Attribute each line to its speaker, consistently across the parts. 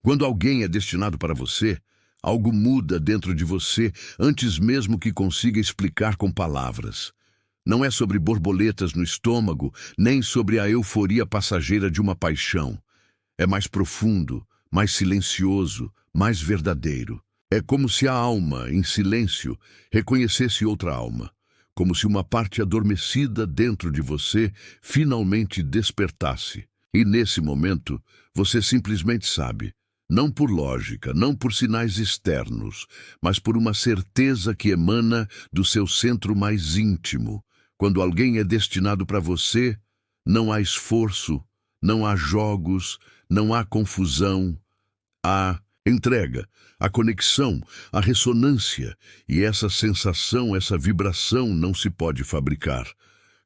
Speaker 1: Quando alguém é destinado para você, algo muda dentro de você antes mesmo que consiga explicar com palavras. Não é sobre borboletas no estômago, nem sobre a euforia passageira de uma paixão. É mais profundo, mais silencioso, mais verdadeiro. É como se a alma, em silêncio, reconhecesse outra alma. Como se uma parte adormecida dentro de você finalmente despertasse. E nesse momento, você simplesmente sabe. Não por lógica, não por sinais externos, mas por uma certeza que emana do seu centro mais íntimo. Quando alguém é destinado para você, não há esforço, não há jogos, não há confusão, há entrega, a conexão, a ressonância, e essa sensação, essa vibração não se pode fabricar.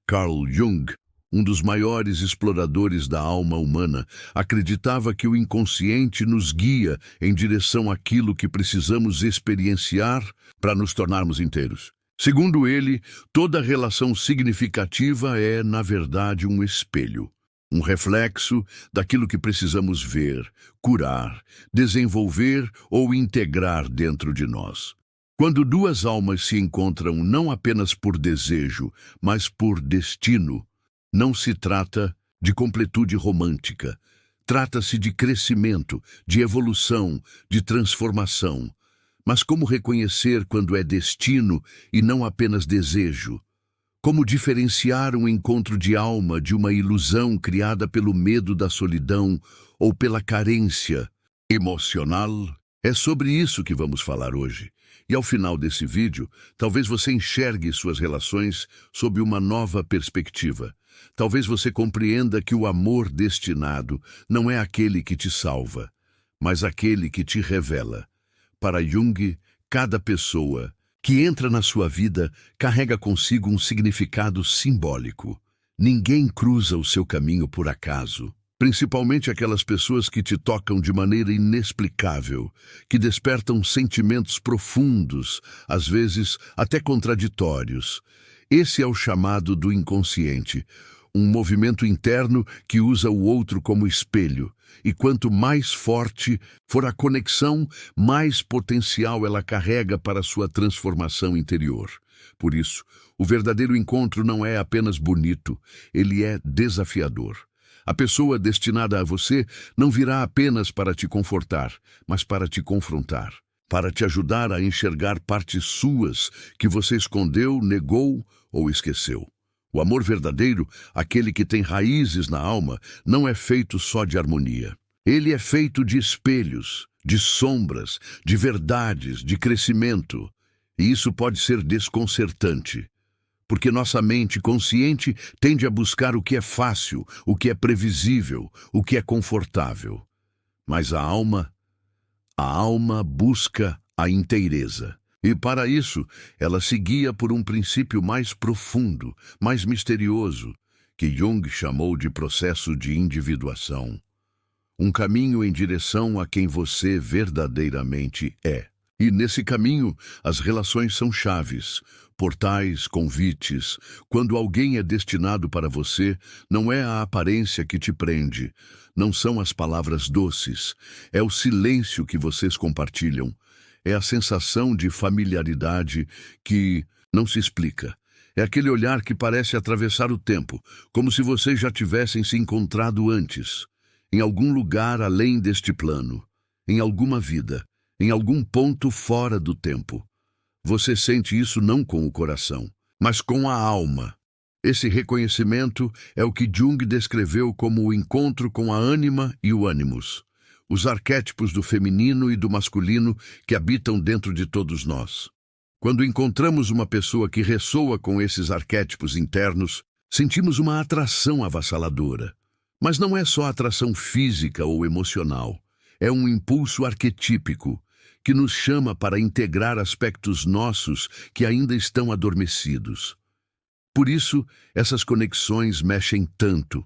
Speaker 1: Carl Jung, um dos maiores exploradores da alma humana, acreditava que o inconsciente nos guia em direção àquilo que precisamos experienciar para nos tornarmos inteiros. Segundo ele, toda relação significativa é, na verdade, um espelho. Um reflexo daquilo que precisamos ver, curar, desenvolver ou integrar dentro de nós. Quando duas almas se encontram não apenas por desejo, mas por destino, não se trata de completude romântica. Trata-se de crescimento, de evolução, de transformação. Mas como reconhecer quando é destino e não apenas desejo? Como diferenciar um encontro de alma de uma ilusão criada pelo medo da solidão ou pela carência emocional? É sobre isso que vamos falar hoje. E ao final desse vídeo, talvez você enxergue suas relações sob uma nova perspectiva. Talvez você compreenda que o amor destinado não é aquele que te salva, mas aquele que te revela. Para Jung, cada pessoa que entra na sua vida carrega consigo um significado simbólico. Ninguém cruza o seu caminho por acaso. Principalmente aquelas pessoas que te tocam de maneira inexplicável, que despertam sentimentos profundos, às vezes até contraditórios. Esse é o chamado do inconsciente, um movimento interno que usa o outro como espelho. E quanto mais forte for a conexão, mais potencial ela carrega para sua transformação interior. Por isso, o verdadeiro encontro não é apenas bonito, ele é desafiador. A pessoa destinada a você não virá apenas para te confortar, mas para te confrontar, para te ajudar a enxergar partes suas que você escondeu, negou ou esqueceu. O amor verdadeiro, aquele que tem raízes na alma, não é feito só de harmonia. Ele é feito de espelhos, de sombras, de verdades, de crescimento. E isso pode ser desconcertante, porque nossa mente consciente tende a buscar o que é fácil, o que é previsível, o que é confortável. Mas a alma busca a inteireza. E para isso, ela se guia por um princípio mais profundo, mais misterioso, que Jung chamou de processo de individuação. Um caminho em direção a quem você verdadeiramente é. E nesse caminho, as relações são chaves, portais, convites. Quando alguém é destinado para você, não é a aparência que te prende, não são as palavras doces, é o silêncio que vocês compartilham. É a sensação de familiaridade que não se explica. É aquele olhar que parece atravessar o tempo, como se vocês já tivessem se encontrado antes, em algum lugar além deste plano, em alguma vida, em algum ponto fora do tempo. Você sente isso não com o coração, mas com a alma. Esse reconhecimento é o que Jung descreveu como o encontro com a ânima e o ânimos. Os arquétipos do feminino e do masculino que habitam dentro de todos nós. Quando encontramos uma pessoa que ressoa com esses arquétipos internos, sentimos uma atração avassaladora. Mas não é só atração física ou emocional. É um impulso arquetípico que nos chama para integrar aspectos nossos que ainda estão adormecidos. Por isso, essas conexões mexem tanto.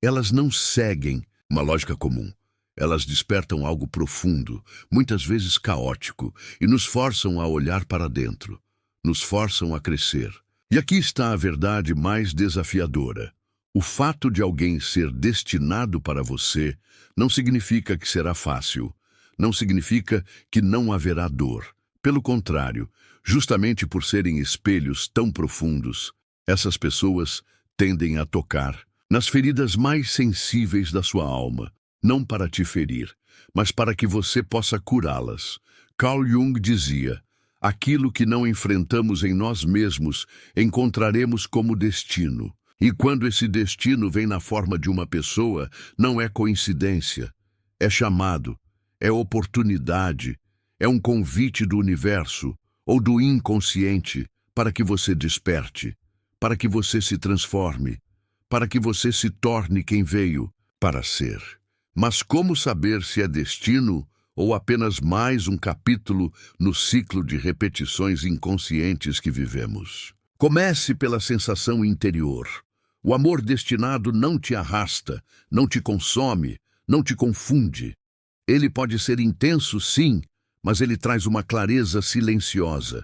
Speaker 1: Elas não seguem uma lógica comum. Elas despertam algo profundo, muitas vezes caótico, e nos forçam a olhar para dentro, nos forçam a crescer. E aqui está a verdade mais desafiadora. O fato de alguém ser destinado para você não significa que será fácil, não significa que não haverá dor. Pelo contrário, justamente por serem espelhos tão profundos, essas pessoas tendem a tocar nas feridas mais sensíveis da sua alma, não para te ferir, mas para que você possa curá-las. Carl Jung dizia: aquilo que não enfrentamos em nós mesmos, encontraremos como destino. E quando esse destino vem na forma de uma pessoa, não é coincidência, é chamado, é oportunidade, é um convite do universo ou do inconsciente para que você desperte, para que você se transforme, para que você se torne quem veio para ser. Mas como saber se é destino ou apenas mais um capítulo no ciclo de repetições inconscientes que vivemos? Comece pela sensação interior. O amor destinado não te arrasta, não te consome, não te confunde. Ele pode ser intenso, sim, mas ele traz uma clareza silenciosa.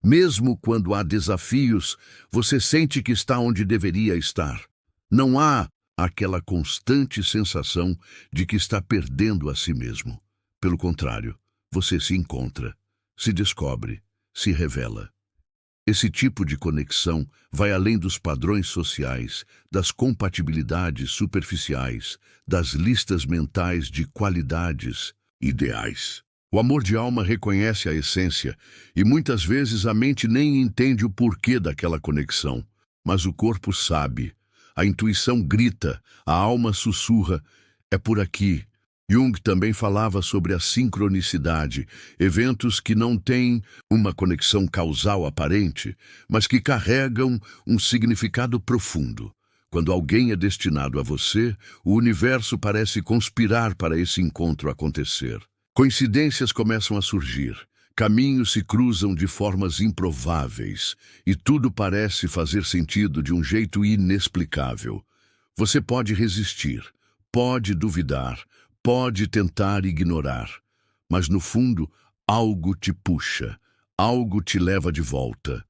Speaker 1: Mesmo quando há desafios, você sente que está onde deveria estar. Não há aquela constante sensação de que está perdendo a si mesmo. Pelo contrário, você se encontra, se descobre, se revela. Esse tipo de conexão vai além dos padrões sociais, das compatibilidades superficiais, das listas mentais de qualidades ideais. O amor de alma reconhece a essência e muitas vezes a mente nem entende o porquê daquela conexão, mas o corpo sabe, a intuição grita, a alma sussurra, é por aqui. Jung também falava sobre a sincronicidade, eventos que não têm uma conexão causal aparente, mas que carregam um significado profundo. Quando alguém é destinado a você, o universo parece conspirar para esse encontro acontecer. Coincidências começam a surgir, caminhos se cruzam de formas improváveis, e tudo parece fazer sentido de um jeito inexplicável. Você pode resistir, pode duvidar, pode tentar ignorar, mas no fundo, algo te puxa, algo te leva de volta.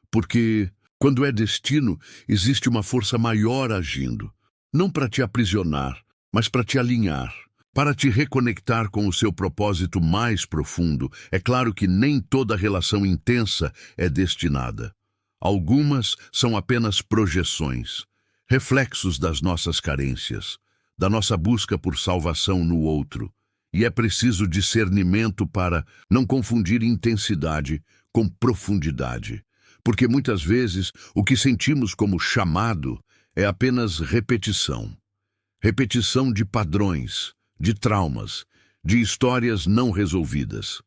Speaker 1: Porque, quando é destino, existe uma força maior agindo, não para te aprisionar, mas para te alinhar, para te reconectar com o seu propósito mais profundo. É claro que nem toda relação intensa é destinada. Algumas são apenas projeções, reflexos das nossas carências, da nossa busca por salvação no outro, e é preciso discernimento para não confundir intensidade com profundidade, porque muitas vezes o que sentimos como chamado é apenas repetição. Repetição de padrões, de traumas, de histórias não resolvidas.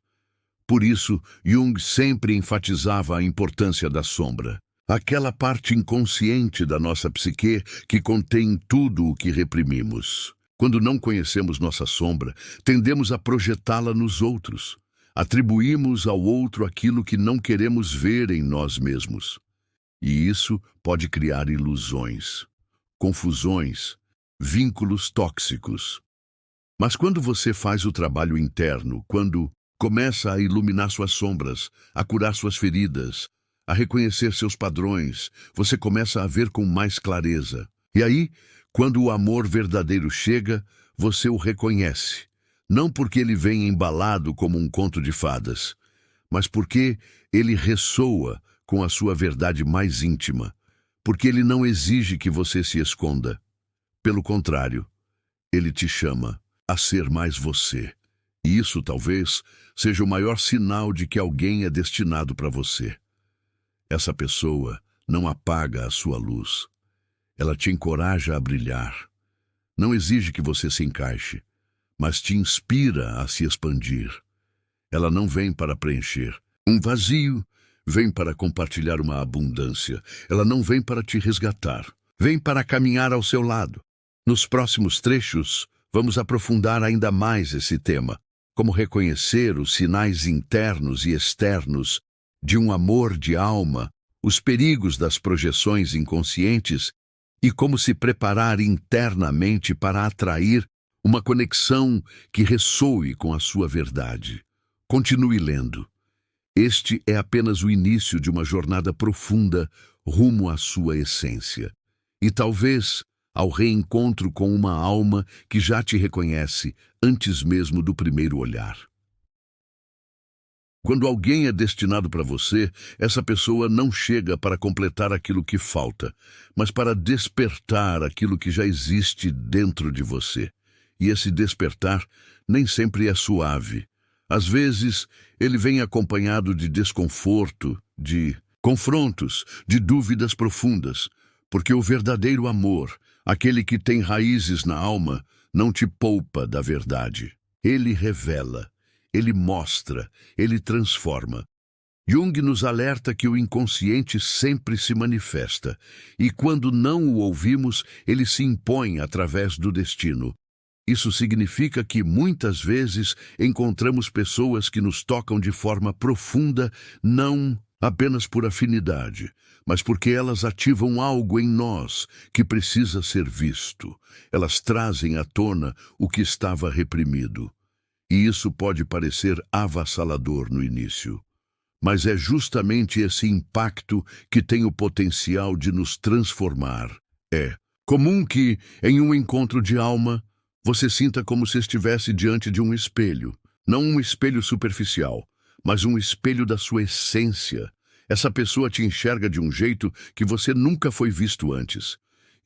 Speaker 1: Por isso, Jung sempre enfatizava a importância da sombra. Aquela parte inconsciente da nossa psique que contém tudo o que reprimimos. Quando não conhecemos nossa sombra, tendemos a projetá-la nos outros. Atribuímos ao outro aquilo que não queremos ver em nós mesmos. E isso pode criar ilusões, confusões, vínculos tóxicos. Mas quando você faz o trabalho interno, quando começa a iluminar suas sombras, a curar suas feridas, a reconhecer seus padrões, você começa a ver com mais clareza. E aí, quando o amor verdadeiro chega, você o reconhece. Não porque ele vem embalado como um conto de fadas, mas porque ele ressoa com a sua verdade mais íntima, porque ele não exige que você se esconda. Pelo contrário, ele te chama a ser mais você. E isso talvez seja o maior sinal de que alguém é destinado para você. Essa pessoa não apaga a sua luz. Ela te encoraja a brilhar. Não exige que você se encaixe, mas te inspira a se expandir. Ela não vem para preencher um vazio, vem para compartilhar uma abundância. Ela não vem para te resgatar, vem para caminhar ao seu lado. Nos próximos trechos, vamos aprofundar ainda mais esse tema, como reconhecer os sinais internos e externos de um amor de alma, os perigos das projeções inconscientes e como se preparar internamente para atrair uma conexão que ressoe com a sua verdade. Continue lendo. Este é apenas o início de uma jornada profunda rumo à sua essência. E talvez ao reencontro com uma alma que já te reconhece antes mesmo do primeiro olhar. Quando alguém é destinado para você, essa pessoa não chega para completar aquilo que falta, mas para despertar aquilo que já existe dentro de você. E esse despertar nem sempre é suave. Às vezes, ele vem acompanhado de desconforto, de confrontos, de dúvidas profundas, porque o verdadeiro amor, aquele que tem raízes na alma, não te poupa da verdade. Ele revela, ele mostra, ele transforma. Jung nos alerta que o inconsciente sempre se manifesta, e quando não o ouvimos, ele se impõe através do destino. Isso significa que, muitas vezes, encontramos pessoas que nos tocam de forma profunda, não apenas por afinidade, mas porque elas ativam algo em nós que precisa ser visto. Elas trazem à tona o que estava reprimido. E isso pode parecer avassalador no início. Mas é justamente esse impacto que tem o potencial de nos transformar. É comum que, em um encontro de alma, você sinta como se estivesse diante de um espelho. Não um espelho superficial, mas um espelho da sua essência. Essa pessoa te enxerga de um jeito que você nunca foi visto antes.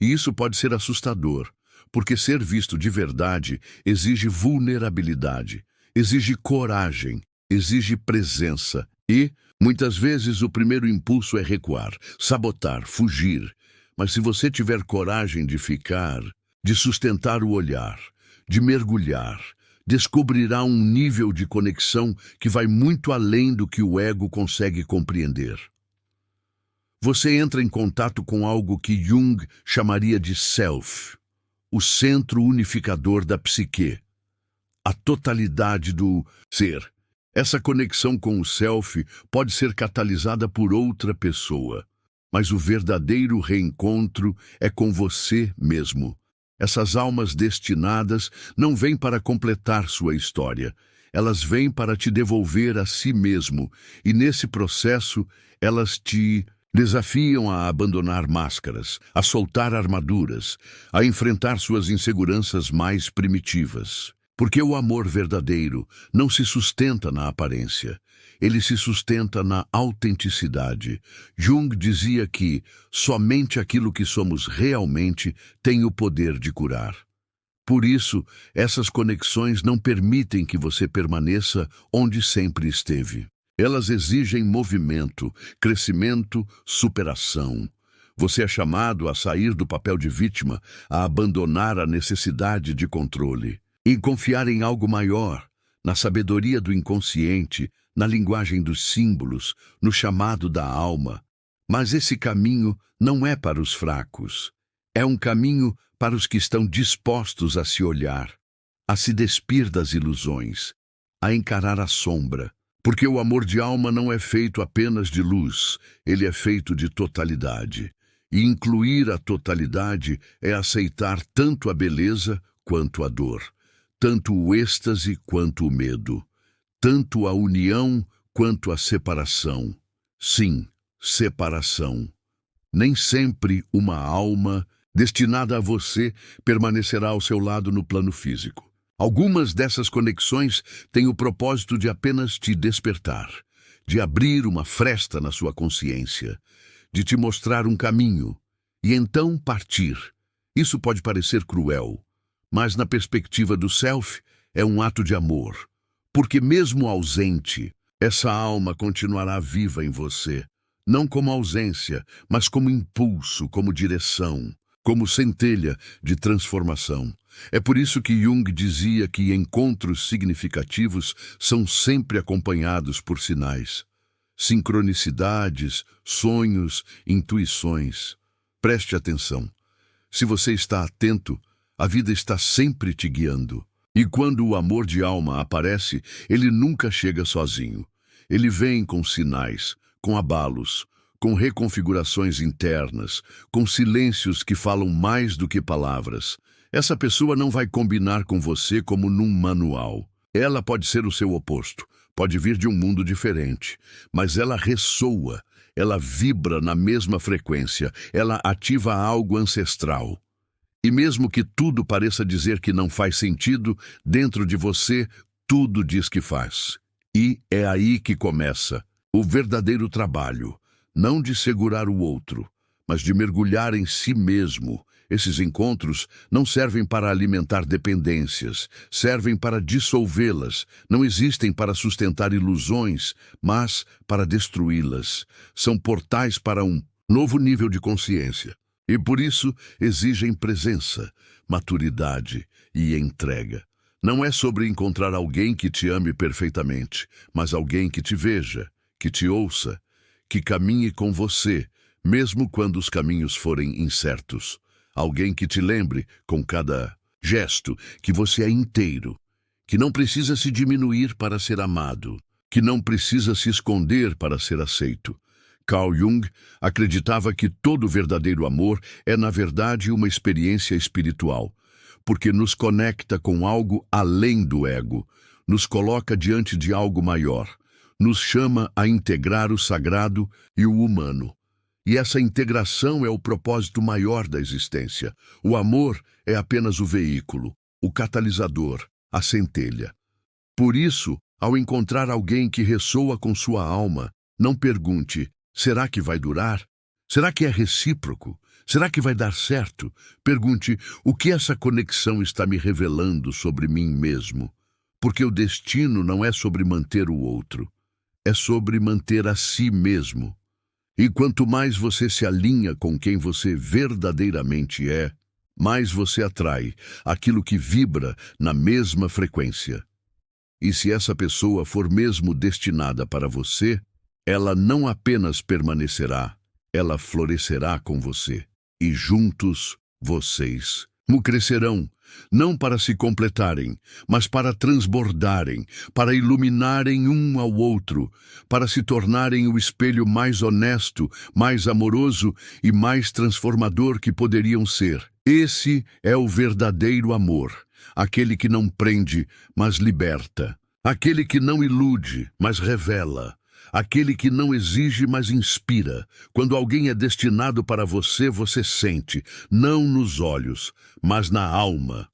Speaker 1: E isso pode ser assustador, porque ser visto de verdade exige vulnerabilidade, exige coragem, exige presença. E, muitas vezes, o primeiro impulso é recuar, sabotar, fugir. Mas se você tiver coragem de ficar, de sustentar o olhar, de mergulhar, descobrirá um nível de conexão que vai muito além do que o ego consegue compreender. Você entra em contato com algo que Jung chamaria de self, o centro unificador da psique, a totalidade do ser. Essa conexão com o self pode ser catalisada por outra pessoa, mas o verdadeiro reencontro é com você mesmo. Essas almas destinadas não vêm para completar sua história, elas vêm para te devolver a si mesmo, e nesse processo elas te desafiam a abandonar máscaras, a soltar armaduras, a enfrentar suas inseguranças mais primitivas. Porque o amor verdadeiro não se sustenta na aparência, ele se sustenta na autenticidade. Jung dizia que somente aquilo que somos realmente tem o poder de curar. Por isso, essas conexões não permitem que você permaneça onde sempre esteve. Elas exigem movimento, crescimento, superação. Você é chamado a sair do papel de vítima, a abandonar a necessidade de controle e confiar em algo maior, na sabedoria do inconsciente, na linguagem dos símbolos, no chamado da alma. Mas esse caminho não é para os fracos. É um caminho para os que estão dispostos a se olhar, a se despir das ilusões, a encarar a sombra. Porque o amor de alma não é feito apenas de luz, ele é feito de totalidade. E incluir a totalidade é aceitar tanto a beleza quanto a dor, tanto o êxtase quanto o medo, tanto a união quanto a separação. Sim, separação. Nem sempre uma alma destinada a você permanecerá ao seu lado no plano físico. Algumas dessas conexões têm o propósito de apenas te despertar, de abrir uma fresta na sua consciência, de te mostrar um caminho, e então partir. Isso pode parecer cruel, mas na perspectiva do self é um ato de amor, porque mesmo ausente, essa alma continuará viva em você, não como ausência, mas como impulso, como direção, como centelha de transformação. É por isso que Jung dizia que encontros significativos são sempre acompanhados por sinais, sincronicidades, sonhos, intuições. Preste atenção. Se você está atento, a vida está sempre te guiando. E quando o amor de alma aparece, ele nunca chega sozinho. Ele vem com sinais, com abalos, com reconfigurações internas, com silêncios que falam mais do que palavras. Essa pessoa não vai combinar com você como num manual. Ela pode ser o seu oposto, pode vir de um mundo diferente, mas ela ressoa, ela vibra na mesma frequência, ela ativa algo ancestral. E mesmo que tudo pareça dizer que não faz sentido, dentro de você, tudo diz que faz. E é aí que começa o verdadeiro trabalho, não de segurar o outro, mas de mergulhar em si mesmo. Esses encontros não servem para alimentar dependências, servem para dissolvê-las, não existem para sustentar ilusões, mas para destruí-las. São portais para um novo nível de consciência. E por isso exigem presença, maturidade e entrega. Não é sobre encontrar alguém que te ame perfeitamente, mas alguém que te veja, que te ouça, que caminhe com você, mesmo quando os caminhos forem incertos. Alguém que te lembre, com cada gesto, que você é inteiro, que não precisa se diminuir para ser amado, que não precisa se esconder para ser aceito. Carl Jung acreditava que todo verdadeiro amor é, na verdade, uma experiência espiritual, porque nos conecta com algo além do ego, nos coloca diante de algo maior, nos chama a integrar o sagrado e o humano. E essa integração é o propósito maior da existência. O amor é apenas o veículo, o catalisador, a centelha. Por isso, ao encontrar alguém que ressoa com sua alma, não pergunte: será que vai durar? Será que é recíproco? Será que vai dar certo? Pergunte: o que essa conexão está me revelando sobre mim mesmo? Porque o destino não é sobre manter o outro, é sobre manter a si mesmo. E quanto mais você se alinha com quem você verdadeiramente é, mais você atrai aquilo que vibra na mesma frequência. E se essa pessoa for mesmo destinada para você, ela não apenas permanecerá, ela florescerá com você. E juntos, vocês crescerão, não para se completarem, mas para transbordarem, para iluminarem um ao outro, para se tornarem o espelho mais honesto, mais amoroso e mais transformador que poderiam ser. Esse é o verdadeiro amor, aquele que não prende, mas liberta, aquele que não ilude, mas revela, aquele que não exige, mas inspira. Quando alguém é destinado para você, você sente, não nos olhos, mas na alma,